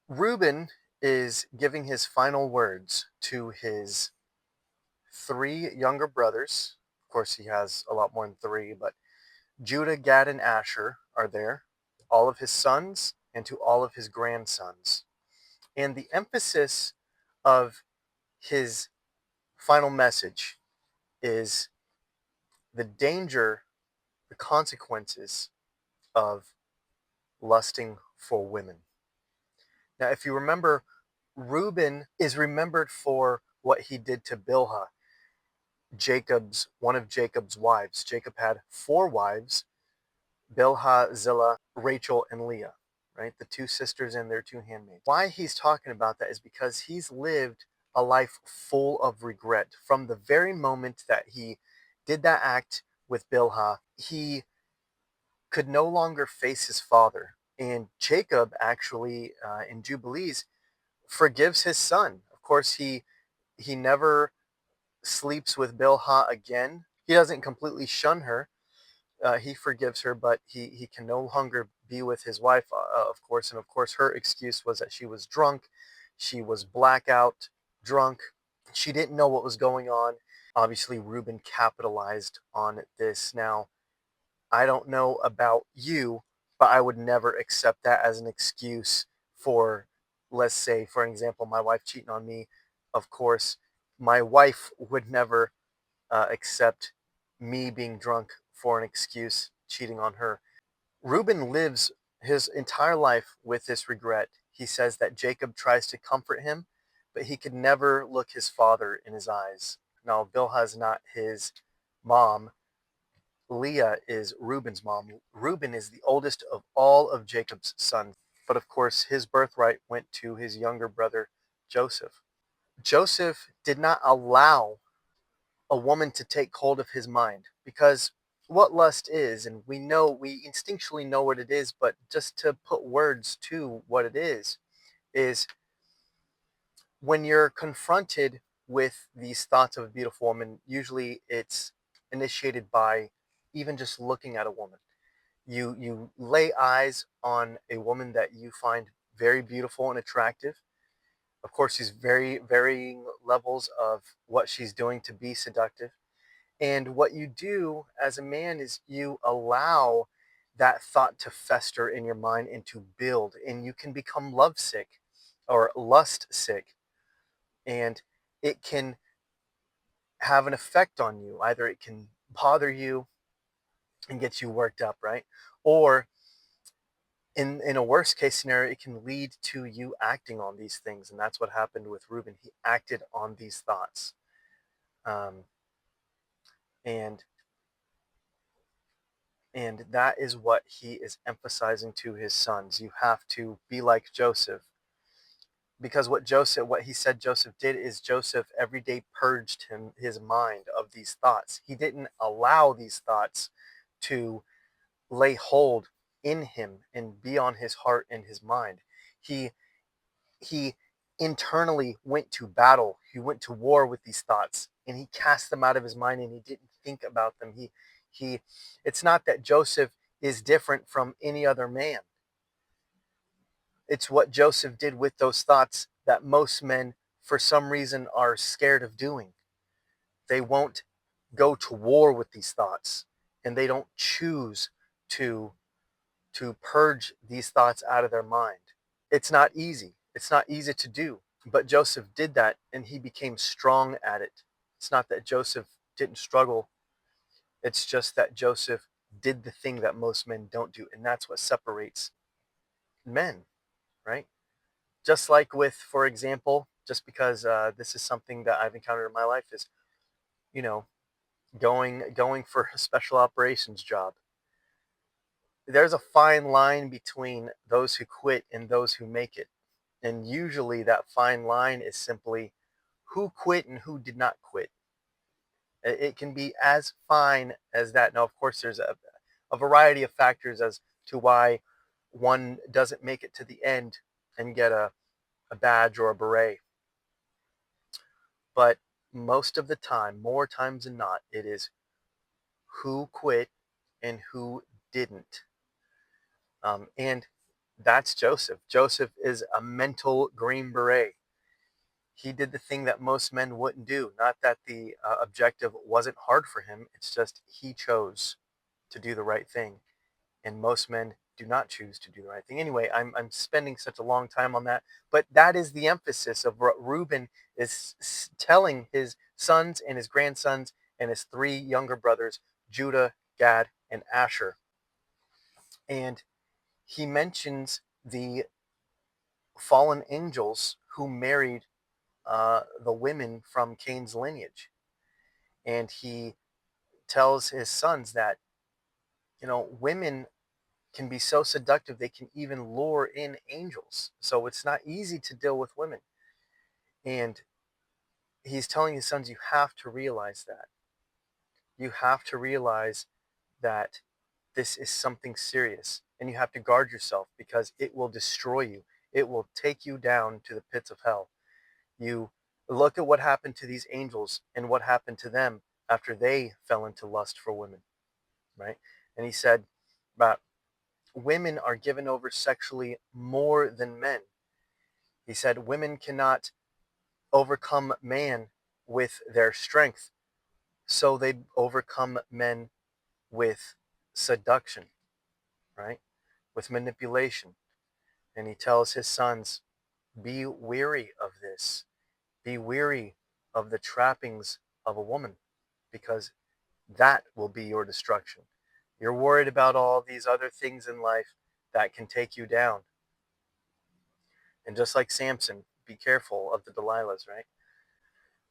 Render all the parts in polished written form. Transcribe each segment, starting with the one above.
Reuben is giving his final words to his three younger brothers. Of course, he has a lot more than three, but Judah, Gad, and Asher are there, all of his sons, and to all of his grandsons. And the emphasis of his final message is the danger, the consequences of lusting for women. Now, if you remember, Reuben is remembered for what he did to Bilhah, Jacob's one of Jacob's wives. Jacob had four wives: Bilhah, Zillah, Rachel, and Leah, right? The two sisters and their two handmaids. Why he's talking about that is because he's lived a life full of regret. From the very moment that he did that act with Bilhah, he could no longer face his father. And Jacob actually, in Jubilees, forgives his son. Of course, he never sleeps with Bilhah again. He doesn't completely shun her. He forgives her, but he can no longer be with his wife, of course. And of course, her excuse was that she was drunk. She was blackout drunk. She didn't know what was going on. Obviously, Reuben capitalized on this. Now, I don't know about you, but I would never accept that as an excuse for, let's say, for example, my wife cheating on me. Of course, my wife would never accept me being drunk for an excuse cheating on her. Reuben lives his entire life with this regret. He says that Jacob tries to comfort him, but he could never look his father in his eyes. Now, Bilhah is not his mom. Leah is Reuben's mom. Reuben is the oldest of all of Jacob's sons, but of course, his birthright went to his younger brother, Joseph. Joseph did not allow a woman to take hold of his mind, because what lust is, and we instinctually know what it is, but just to put words to what it is when you're confronted with these thoughts of a beautiful woman. Usually it's initiated by even just looking at a woman. You lay eyes on a woman that you find very beautiful and attractive. Of course, she's very varying levels of what she's doing to be seductive. And what you do as a man is you allow that thought to fester in your mind and to build, and you can become lovesick or lust sick. And it can have an effect on you. Either it can bother you and get you worked up, right? Or in a worst case scenario, it can lead to you acting on these things. And that's what happened with Reuben. He acted on these thoughts. Um, and And that is what he is emphasizing to his sons. You have to be like Joseph. Because what he said Joseph did is Joseph every day purged his mind of these thoughts. He didn't allow these thoughts to lay hold in him and be on his heart and his mind. He he internally went to battle. He went to war with these thoughts, and he cast them out of his mind, and he didn't think about them. He It's not that Joseph is different from any other man. It's what Joseph did with those thoughts that most men, for some reason, are scared of doing. They won't go to war with these thoughts, and they don't choose to purge these thoughts out of their mind. It's not easy. It's not easy to do. But Joseph did that, and he became strong at it. It's not that Joseph didn't struggle. It's just that Joseph did the thing that most men don't do. And that's what separates men, right? Just like with, for example, just because this is something that I've encountered in my life, is, you know, going for a special operations job. There's a fine line between those who quit and those who make it. And usually that fine line is simply who quit and who did not quit. It can be as fine as that. Now, of course, there's a variety of factors as to why one doesn't make it to the end and get a badge or a beret. But most of the time, more times than not, it is who quit and who didn't. And That's Joseph. Joseph is a mental Green Beret. He did the thing that most men wouldn't do. Not that the objective wasn't hard for him, it's just he chose to do the right thing. And most men do not choose to do the right thing. Anyway, I'm spending such a long time on that, but that is the emphasis of what Reuben is telling his sons and his grandsons and his three younger brothers, Judah, Gad, and Asher. And he mentions the fallen angels who married the women from Cain's lineage. And he tells his sons that, women can be so seductive, they can even lure in angels. So it's not easy to deal with women. And he's telling his sons, you have to realize that. You have to realize that this is something serious and you have to guard yourself because it will destroy you. It will take you down to the pits of hell. You look at what happened to these angels and what happened to them after they fell into lust for women, right? And he said, but women are given over sexually more than men. He said, women cannot overcome man with their strength, so they overcome men with seduction, right? With manipulation. And he tells his sons, be weary of this. Be weary of the trappings of a woman, because that will be your destruction. You're worried about all these other things in life that can take you down. And just like Samson, be careful of the Delilahs, right?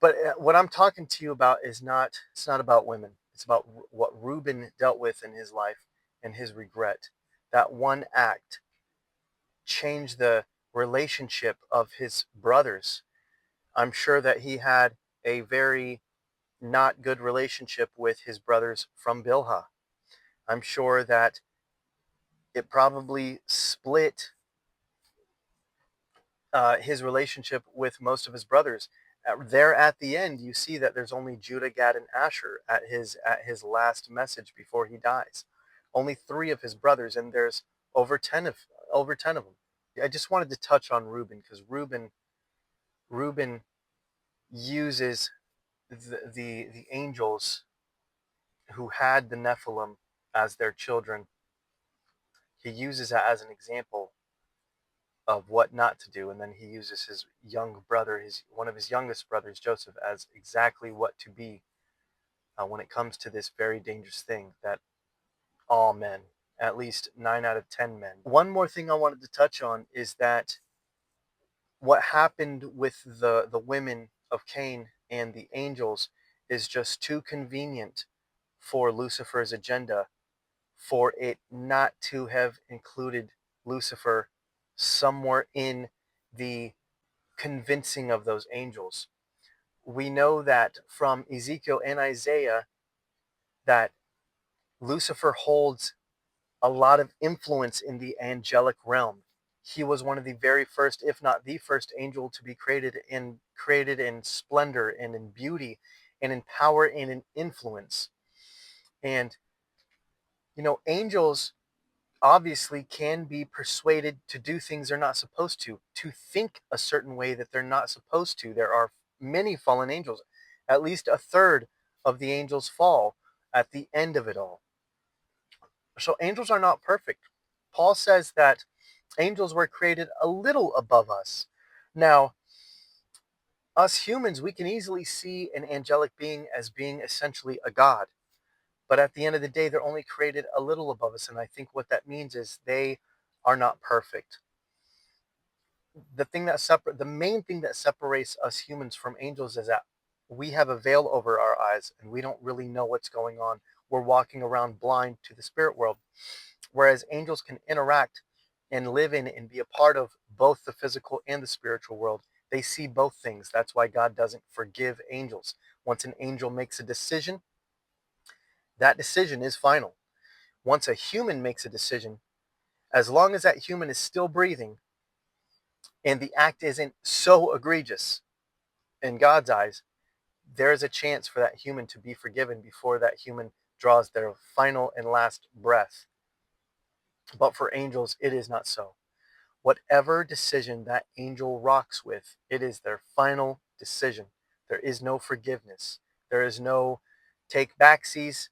But what I'm talking to you about is not, it's not about women. It's about what Reuben dealt with in his life and his regret. That one act changed the relationship of his brothers. I'm sure that he had a very not good relationship with his brothers from Bilhah. I'm sure that it probably split his relationship with most of his brothers. There at the end, you see that there's only Judah, Gad, and Asher at his last message before he dies. Only three of his brothers, and there's over ten of them. I just wanted to touch on Reuben because Reuben uses the angels who had the Nephilim as their children. He uses that as an example of what not to do, and then he uses his young brother, his one of his youngest brothers, Joseph, as exactly what to be when it comes to this very dangerous thing that all men, at least 9 out of 10 men. One more thing I wanted to touch on is that what happened with the women of Cain and the angels is just too convenient for Lucifer's agenda, for it not to have included Lucifer somewhere in the convincing of those angels. We know that from Ezekiel and Isaiah that Lucifer holds a lot of influence in the angelic realm. He was one of the very first, if not the first angel to be created in splendor and in beauty and in power and in influence. And angels obviously can be persuaded to do things they're not supposed to think a certain way that they're not supposed to. There are many fallen angels. At least a third of the angels fall at the end of it all. So angels are not perfect. Paul says that angels were created a little above us. Now, us humans, we can easily see an angelic being as being essentially a god. But at the end of the day, they're only created a little above us. And I think what that means is they are not perfect. The main thing that separates us humans from angels is that we have a veil over our eyes and we don't really know what's going on. We're walking around blind to the spirit world, whereas angels can interact and live in and be a part of both the physical and the spiritual world. They see both things. That's why God doesn't forgive angels. Once an angel makes a decision, that decision is final. Once a human makes a decision, as long as that human is still breathing and the act isn't so egregious in God's eyes, there is a chance for that human to be forgiven before that human draws their final and last breath. But for angels, it is not so. Whatever decision that angel rocks with, it is their final decision. There is no forgiveness. There is no take backsies.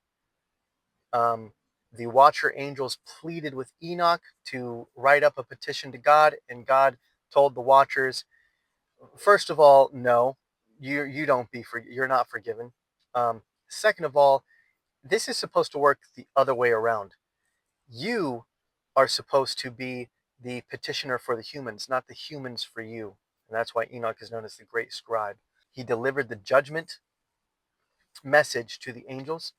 Um, the Watcher angels pleaded with Enoch to write up a petition to God, and God told the Watchers, first of all, no, you don't you're not forgiven. Second of all, this is supposed to work the other way around. You are supposed to be the petitioner for the humans, not the humans for you. And that's why Enoch is known as the great scribe. He delivered the judgment message to the angels,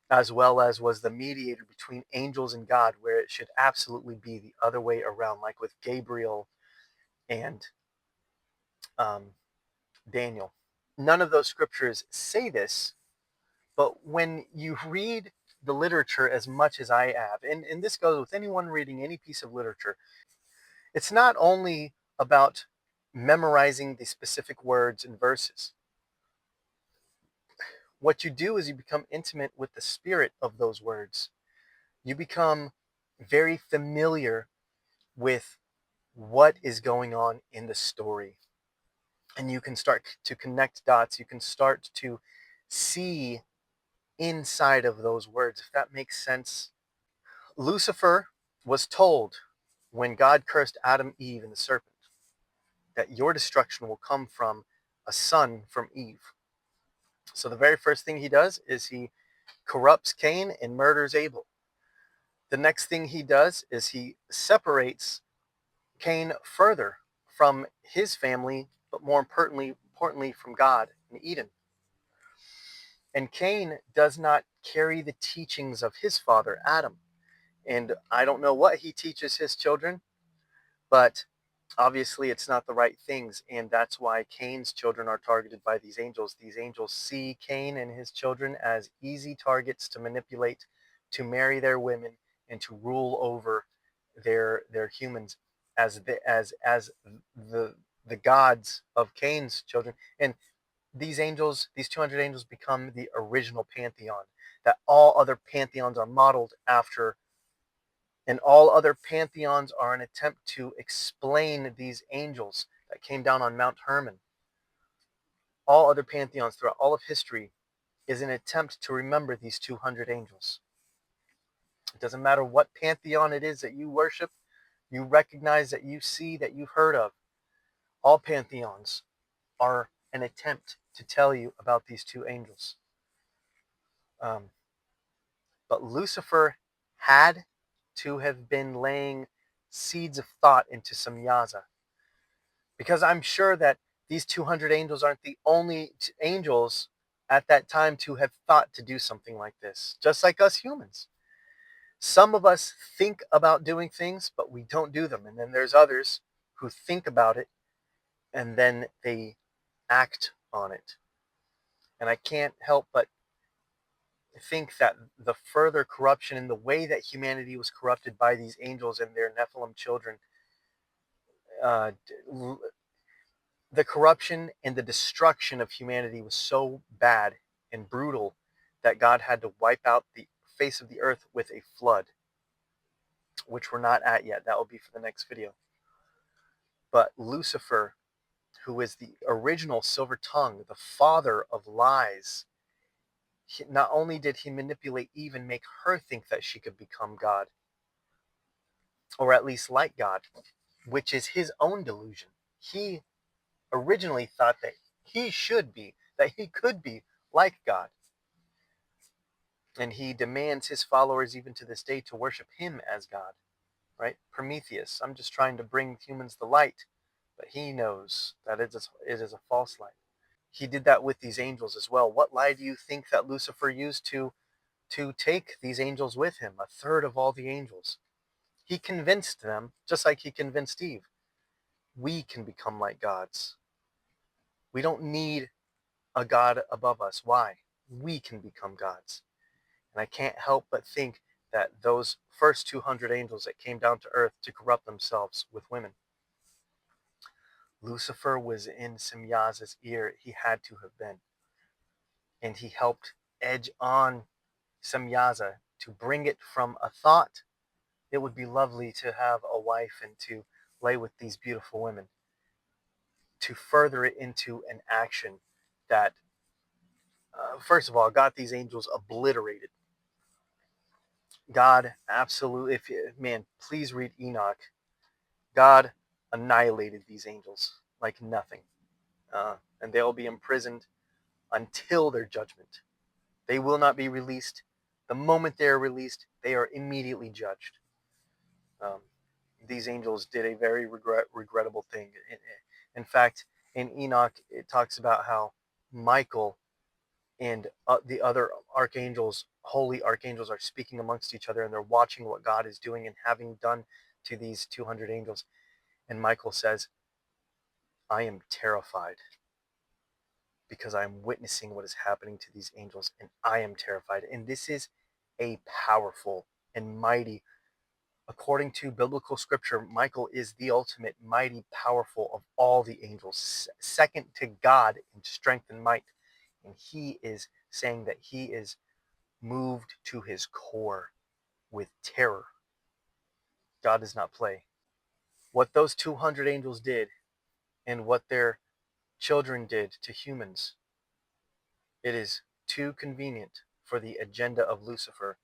as well as was the mediator between angels and God, where it should absolutely be the other way around, like with Gabriel and um, Daniel. None of those scriptures say this, but when you read the literature as much as I have, and this goes with anyone reading any piece of literature, it's not only about memorizing the specific words and verses. What you do is you become intimate with the spirit of those words. You become very familiar with what is going on in the story. And you can start to connect dots. You can start to see inside of those words, if that makes sense. Lucifer was told when God cursed Adam, Eve, and the serpent that your destruction will come from a son from Eve. So the very first thing he does is he corrupts Cain and murders Abel. The next thing he does is he separates Cain further from his family, but more importantly from God in Eden. And Cain does not carry the teachings of his father, Adam. And I don't know what he teaches his children, but obviously it's not the right things. And that's why Cain's children are targeted by these angels. These angels see Cain and his children as easy targets to manipulate, to marry their women, and to rule over their humans as the gods of Cain's children. And these angels, these 200 angels, become the original pantheon that all other pantheons are modeled after, and all other pantheons are an attempt to explain these angels that came down on Mount Hermon. All other pantheons throughout all of history is an attempt to remember these 200 angels. It doesn't matter what pantheon it is that you worship, you recognize, that you see, that you've heard of. All pantheons are an attempt to tell you about these two angels. Um, but Lucifer had to have been laying seeds of thought into Samyaza, because I'm sure that these 200 angels aren't the only angels at that time to have thought to do something like this, just like us humans. Some of us think about doing things, but we don't do them. And then there's others who think about it and then they act on it. And I can't help but think that the further corruption in the way that humanity was corrupted by these angels and their Nephilim children, uh, the corruption and the destruction of humanity was so bad and brutal that God had to wipe out the face of the earth with a flood, which we're not at yet. That will be for the next video. But Lucifer, who is the original silver tongue, the father of lies, not only did he manipulate Eve and make her think that she could become God, or at least like God, which is his own delusion. He originally thought that he should be, that he could be like God. And he demands his followers even to this day to worship him as God, right? Prometheus, I'm just trying to bring humans the light, but he knows that it is a false light. He did that with these angels as well. What lie do you think that Lucifer used to take these angels with him, a third of all the angels? He convinced them, just like he convinced Eve, we can become like gods. We don't need a God above us. Why? We can become gods. And I can't help but think that those first 200 angels that came down to earth to corrupt themselves with women, Lucifer was in Semyaza's ear. He had to have been. And he helped edge on Semyaza to bring it from a thought, it would be lovely to have a wife and to lay with these beautiful women, to further it into an action that, first of all, got these angels obliterated. God absolutely, if man, please read Enoch. God annihilated these angels like nothing, and they'll be imprisoned until their judgment. They will not be released. The moment they are released, they are immediately judged. Um, these angels did a very regrettable thing. In fact, in Enoch, it talks about how Michael and the other archangels, holy archangels, are speaking amongst each other, and they're watching what God is doing and having done to these 200 angels. And Michael says, I am terrified because I am witnessing what is happening to these angels, and I am terrified. And this is a powerful and mighty, according to biblical scripture, Michael is the ultimate mighty, powerful of all the angels, second to God in strength and might. And he is saying that he is moved to his core with terror. God does not play. What those 200 angels did and what their children did to humans, it is too convenient for the agenda of Lucifer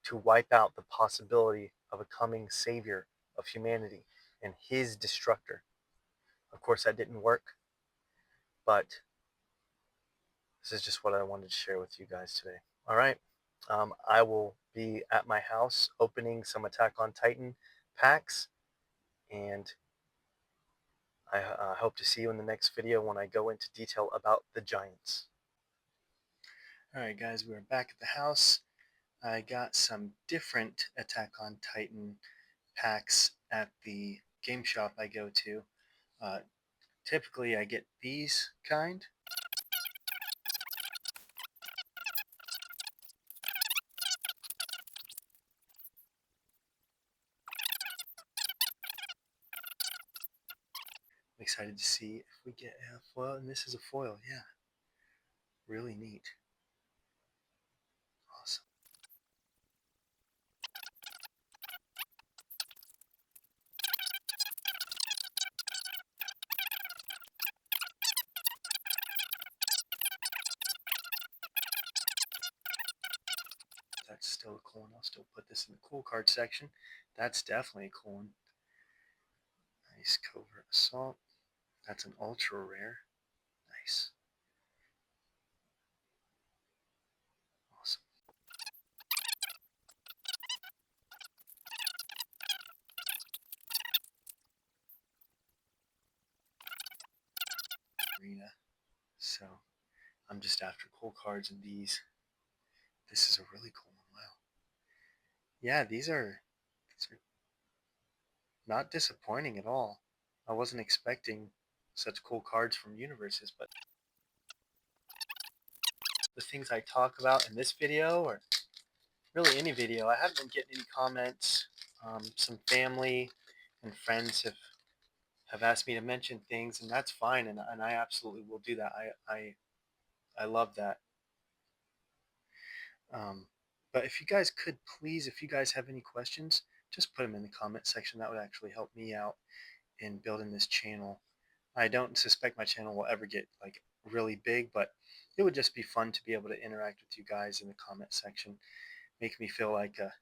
to wipe out the possibility of a coming savior of humanity and his destructor. Of course, that didn't work, but this is just what I wanted to share with you guys today. All right. I will be at my house opening some Attack on Titan packs, and I hope to see you in the next video when I go into detail about the giants. All right, guys, we're back at the house. I got some different Attack on Titan packs at the game shop I go to. Uh, Typically, I get these kind. I'm excited to see if we get a foil, and this is a foil, yeah. Really neat. Awesome. That's still a cool one. I'll still put this in the cool card section. That's definitely a cool one. Nice Covert Assault. That's an ultra rare. Nice. Awesome. Arena. So I'm just after cool cards and these. This is a really cool one. Wow. Yeah, these are not disappointing at all. I wasn't expecting such cool cards from universes, but the things I talk about in this video, or really any video, I haven't been getting any comments. Some family and friends have asked me to mention things, and that's fine, and I absolutely will do that. I love that. Um, but if you guys could please, if you guys have any questions, just put them in the comment section. That would actually help me out in building this channel. I don't suspect my channel will ever get like really big, but it would just be fun to be able to interact with you guys in the comment section. Make me feel like a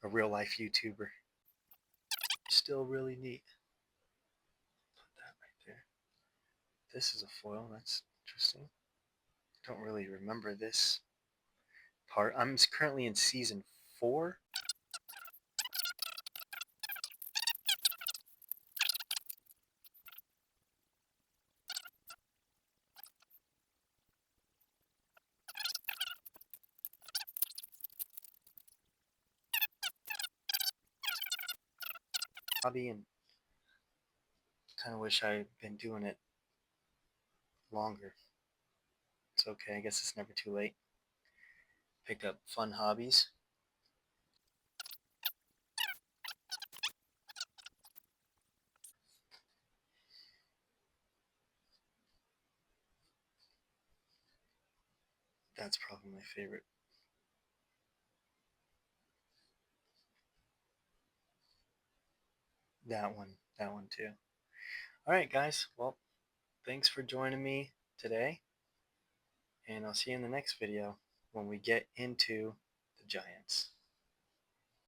real life YouTuber. Still really neat. Put that right there. This is a foil. That's interesting. Don't really remember this part. I'm currently in season 4. Hobby, and kind of wish I'd been doing it longer. It's okay. I guess it's never too late. Pick up fun hobbies. That's probably my favorite. That one. that one too. All right, guys. Well, thanks for joining me today, and I'll see you in the next video when we get into the Giants.